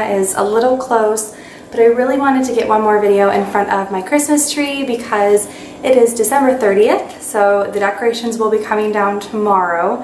camera is a little close, but I really wanted to get one more video in front of my Christmas tree because it is December 30th, so the decorations will be coming down tomorrow,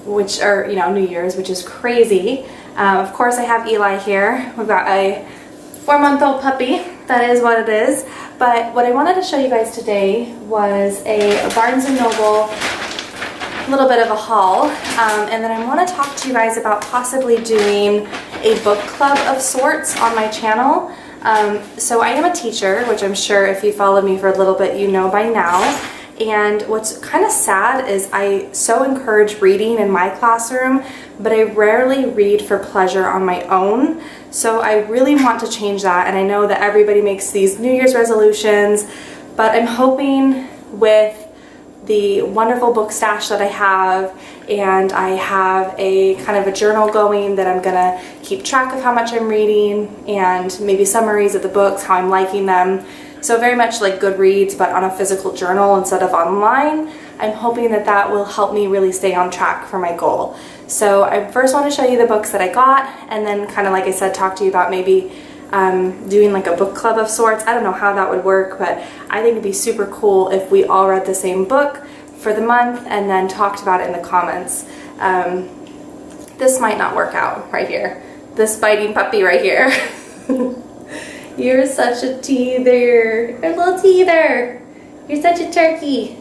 which are, you know, New Year's, which is crazy. Of course, I have Eli here. We've got a 4-month-old puppy. That is what it is. But what I wanted to show you guys today was a Barnes & Noble little bit of a haul, and then I want to talk to you guys about possibly doing a book club of sorts on my channel. So I am a teacher, which I'm sure if you followed me for a little bit you know by now, and what's kind of sad is I so encourage reading in my classroom, but I rarely read for pleasure on my own. So I really want to change that, and I know that everybody makes these New Year's resolutions, but I'm hoping with the wonderful book stash that I have, and I have a kind of a journal going that I'm gonna keep track of how much I'm reading and maybe summaries of the books, how I'm liking them. So very much like Goodreads, but on a physical journal instead of online. I'm hoping that that will help me really stay on track for my goal. So I first want to show you the books that I got, and then kind of like I said, talk to you about maybe doing like a book club of sorts. I don't know how that would work, but I think it'd be super cool if we all read the same book for the month and then talked about it in the comments. This might not work out right here. This biting puppy right here. You're such a teether. A little teether. You're such a turkey.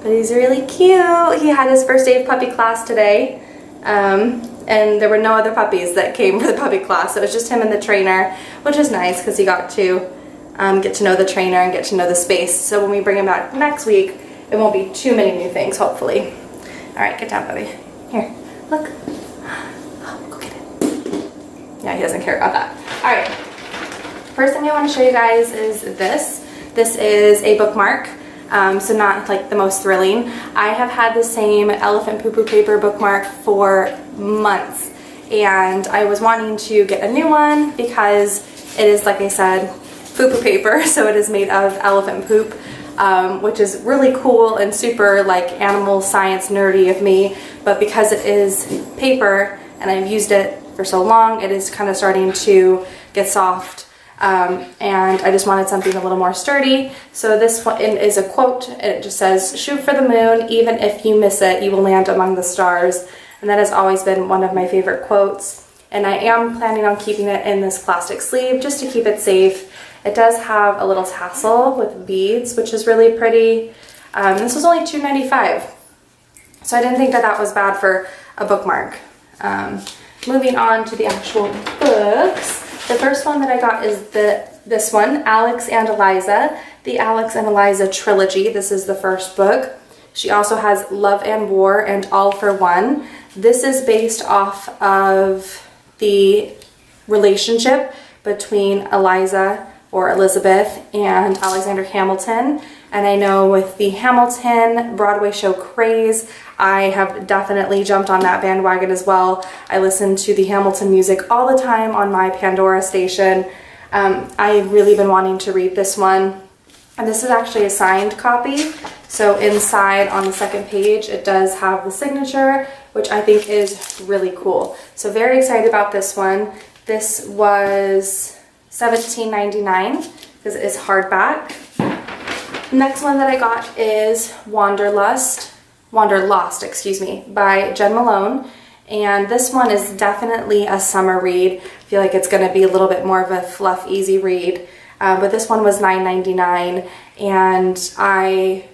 But he's really cute. He had his first day of puppy class today. And there were no other puppies that came for the puppy class. So it was just him and the trainer, which was nice because he got to get to know the trainer and get to know the space. So when we bring him back next week, it won't be too many new things, hopefully. All right, get down, puppy. Here, look. Oh, go get it. Yeah, he doesn't care about that. All right, first thing I want to show you guys is this. This is a bookmark. So not like the most thrilling. I have had the same elephant poo-poo paper bookmark for months, and I was wanting to get a new one because it is, like I said, poo-poo paper, so it is made of elephant poop, which is really cool and super like animal science nerdy of me, but because it is paper and I've used it for so long, it is kind of starting to get soft. And I just wanted something a little more sturdy. So this one is a quote. It just says, "Shoot for the moon, even if you miss it, you will land among the stars." And that has always been one of my favorite quotes. And I am planning on keeping it in this plastic sleeve just to keep it safe. It does have a little tassel with beads, which is really pretty. This was only $2.95. So I didn't think that that was bad for a bookmark. Moving on to the actual books. The first one that I got is this one, Alex and Eliza, the Alex and Eliza trilogy. This is the first book. She also has Love and War and All for One. This is based off of the relationship between Eliza or Elizabeth and Alexander Hamilton. And I know with the Hamilton Broadway show craze, I have definitely jumped on that bandwagon as well. I listen to the Hamilton music all the time on my Pandora station. I've really been wanting to read this one. And this is actually a signed copy. So inside on the second page, it does have the signature, which I think is really cool. So very excited about this one. This was $17.99 because it is hardback. Next one that I got is Wanderlost, excuse me, by Malone. And this one is definitely a summer read. I feel like it's going to be a little bit more of a fluff, easy read. But this one was $9.99, and I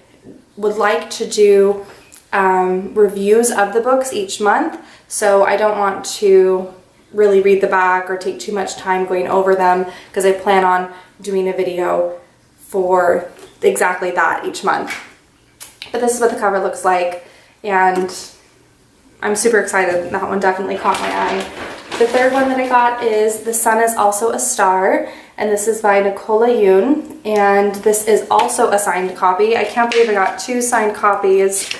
would like to do reviews of the books each month. So I don't want to really read the back or take too much time going over them because I plan on doing a video for exactly that each month. But this is what the cover looks like, and I'm super excited. That one definitely caught my eye. The third one that I got is The Sun is Also a Star, and this is by Yoon, and this is also a signed copy. I can't believe I got 2 signed copies,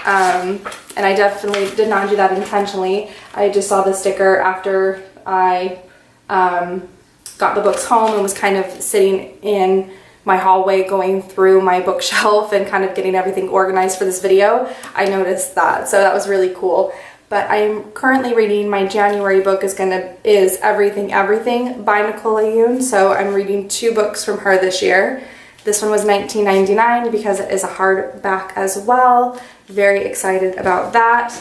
and I definitely did not do that intentionally. I just saw the sticker after I got the books home and was kind of sitting in my hallway going through my bookshelf and kind of getting everything organized for this video. I noticed that, so that was really cool. but I'm currently reading my January book is Everything Everything by Yoon. So I'm reading 2 books from her this year. This one was $19.99 because it is a hardback as well. Very excited about that.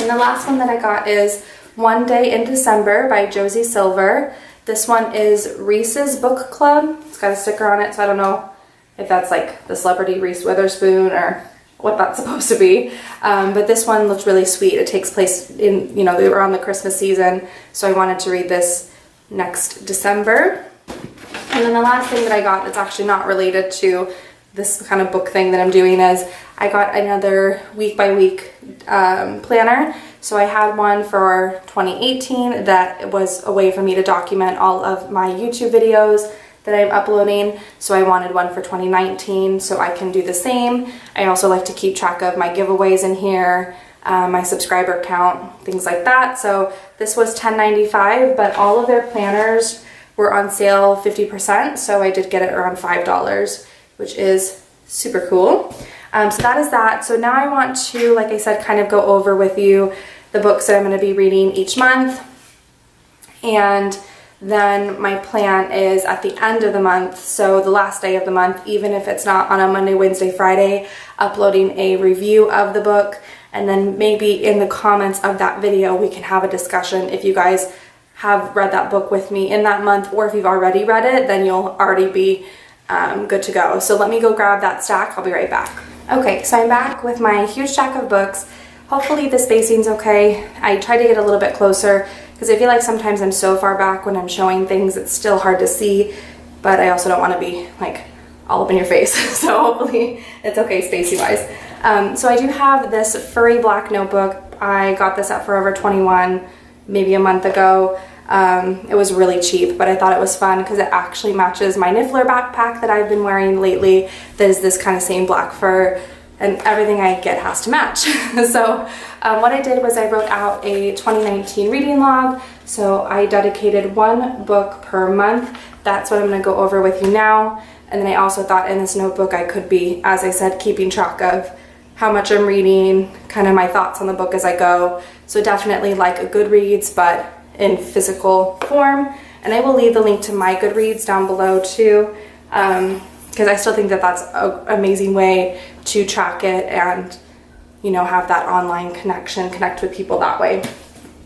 And the last one that I got is One Day in December by Josie Silver. This one is Reese's Book Club. It's got a sticker on it, so I don't know if that's like the celebrity Reese Witherspoon or what that's supposed to be. But this one looks really sweet. It takes place in, around the Christmas season, so I wanted to read this next December. And then the last thing that I got that's actually not related to this kind of book thing that I'm doing is I got another week by week planner. So I had one for 2018 that was a way for me to document all of my YouTube videos that I'm uploading. So I wanted one for 2019 so I can do the same. I also like to keep track of my giveaways in here, my subscriber count, things like that. So this was $10.95, but all of their planners were on sale 50%, so I did get it around $5, which is super cool. So that is that. So now I want to, like I said, kind of go over with you the books that I'm going to be reading each month. And then my plan is at the end of the month, so the last day of the month, even if it's not on a Monday, Wednesday, Friday, uploading a review of the book. And then maybe in the comments of that video, we can have a discussion if you guys have read that book with me in that month, or if you've already read it, then you'll already be good to go. So let me go grab that stack. I'll be right back. Okay, so I'm back with my huge stack of books. Hopefully the spacing's okay. I tried to get a little bit closer because I feel like sometimes I'm so far back when I'm showing things, it's still hard to see, but I also don't want to be like all up in your face. So hopefully it's okay spacing wise. So I do have this furry black notebook. I got this at Forever 21 maybe a month ago. It was really cheap, but I thought it was fun because it actually matches my Niffler backpack that I've been wearing lately that is this kind of same black fur, and everything I get has to match. So what I did was I wrote out a 2019 reading log. So I dedicated 1 book per month. That's what I'm going to go over with you now. And then I also thought in this notebook I could be, as I said, keeping track of how much I'm reading, kind of my thoughts on the book as I go. So definitely like a Goodreads, but in physical form. And I will leave the link to my Goodreads down below too, because I still think that that's an amazing way to track it and, have that online connection, connect with people that way.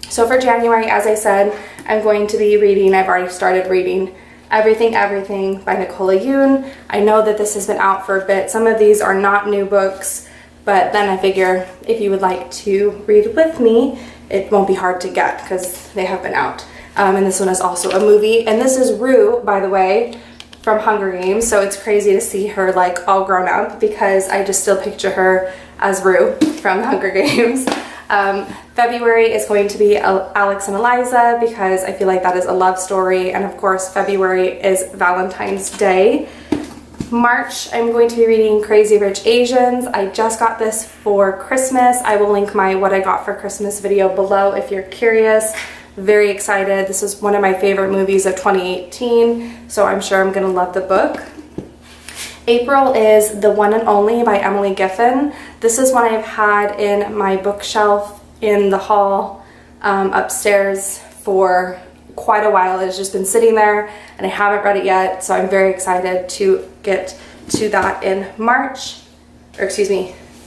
So for January, as I said, I'm going to be reading, I've already started reading Everything Everything by Yoon. I know that this has been out for a bit. Some of these are not new books, but then I figure if you would like to read with me, it won't be hard to get because they have been out. And this one is also a movie. And this is Rue, by the way, from Hunger Games. So it's crazy to see her like all grown up because I just still picture her as Rue from Hunger Games. February is going to be Alex and Eliza because I feel like that is a love story. And of course, February is Valentine's Day. March, I'm going to be reading Crazy Rich Asians. I just got this for Christmas. I will link my what I got for Christmas video below if you're curious. Very excited. This is one of my favorite movies of 2018, so I'm sure I'm going to love the book. April is The One and Only by Emily Giffin. This is one I've had in my bookshelf in the hall upstairs for quite a while. It's just been sitting there and I haven't read it yet, so I'm very excited to get to that in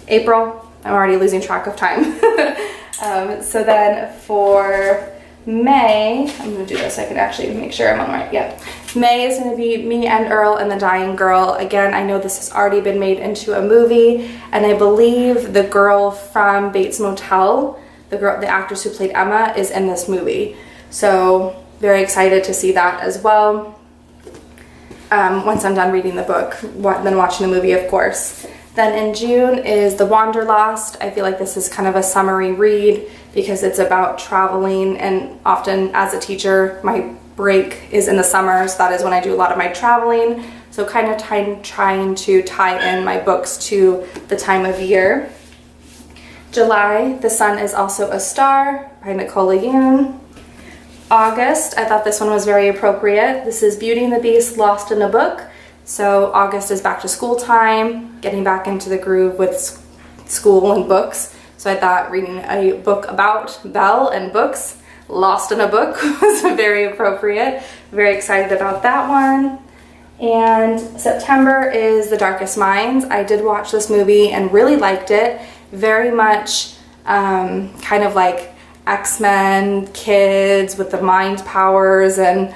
April. I'm already losing track of time. So then for May, I'm going to do this so I can actually make sure I'm on the right. Yeah. May is going to be Me and Earl and the Dying Girl. Again, I know this has already been made into a movie, and I believe the girl from Bates Motel, the actress who played Emma, is in this movie. So very excited to see that as well. Once I'm done reading the book, then watching the movie, of course. Then in June is The Wanderlost. I feel like this is kind of a summary read because it's about traveling, and often as a teacher, my break is in the summer, so that is when I do a lot of my traveling. So kind of trying to tie in my books to the time of year. July, The Sun is Also a Star by Yoon. August, I thought this one was very appropriate. This is Beauty and the Beast, Lost in a Book. So August is back to school time, getting back into the groove with school and books. So I thought reading a book about Belle and books, lost in a book, was very appropriate. Very excited about that one. And September is The Darkest Minds. I did watch this movie and really liked it. Very much kind of like X-Men kids with the mind powers and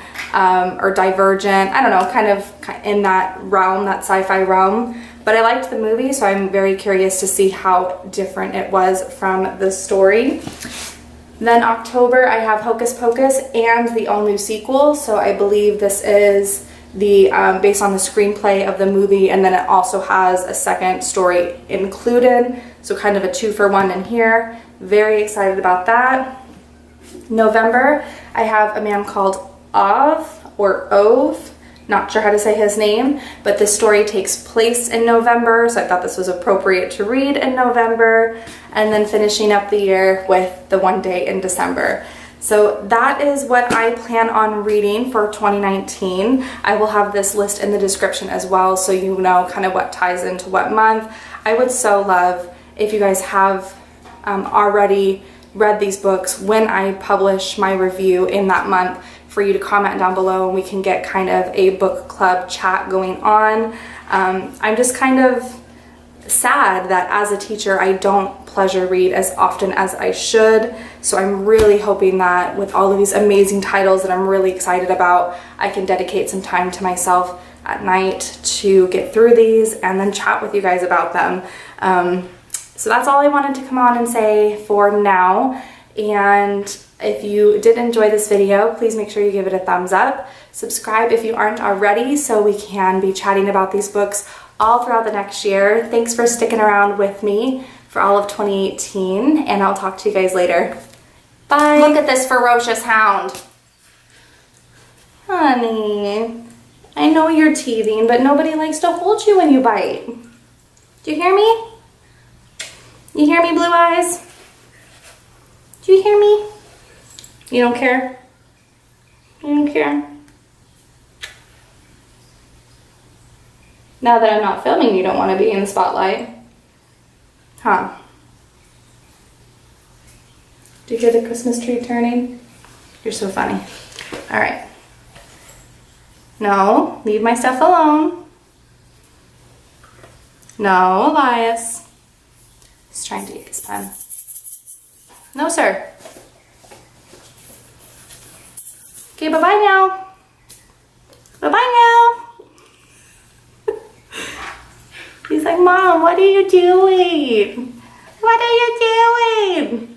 or Divergent. I don't know, kind of in that realm, that sci-fi realm. But I liked the movie, so I'm very curious to see how different it was from the story. Then October, I have Hocus Pocus and the all-new sequel. So I believe this is the based on the screenplay of the movie, and then it also has a second story included. So kind of a 2-for-1 in here. Very excited about that. November, I have a man called Ove. Not sure how to say his name, but this story takes place in November, so I thought this was appropriate to read in November. And then finishing up the year with The One Day in December. So that is what I plan on reading for 2019. I will have this list in the description as well, so you know kind of what ties into what month. I would so love if you guys have already read these books when I publish my review in that month, for you to comment down below and we can get kind of a book club chat going on. I'm just kind of sad that as a teacher I don't pleasure read as often as I should, so I'm really hoping that with all of these amazing titles that I'm really excited about, I can dedicate some time to myself at night to get through these and then chat with you guys about them. So that's all I wanted to come on and say for now. And if you did enjoy this video, please make sure you give it a thumbs up. Subscribe if you aren't already so we can be chatting about these books all throughout the next year. Thanks for sticking around with me for all of 2018, and I'll talk to you guys later. Bye. Look at this ferocious hound. Honey, I know you're teething, but nobody likes to hold you when you bite. Do you hear me? You hear me, Blue Eyes? Do you hear me? You don't care? You don't care? Now that I'm not filming, you don't want to be in the spotlight. Huh? Do you hear the Christmas tree turning? You're so funny. All right. No, leave my stuff alone. No, Elias. He's trying to eat his pen. No, sir. Okay, bye-bye now. Bye-bye now. He's like, Mom, what are you doing? What are you doing?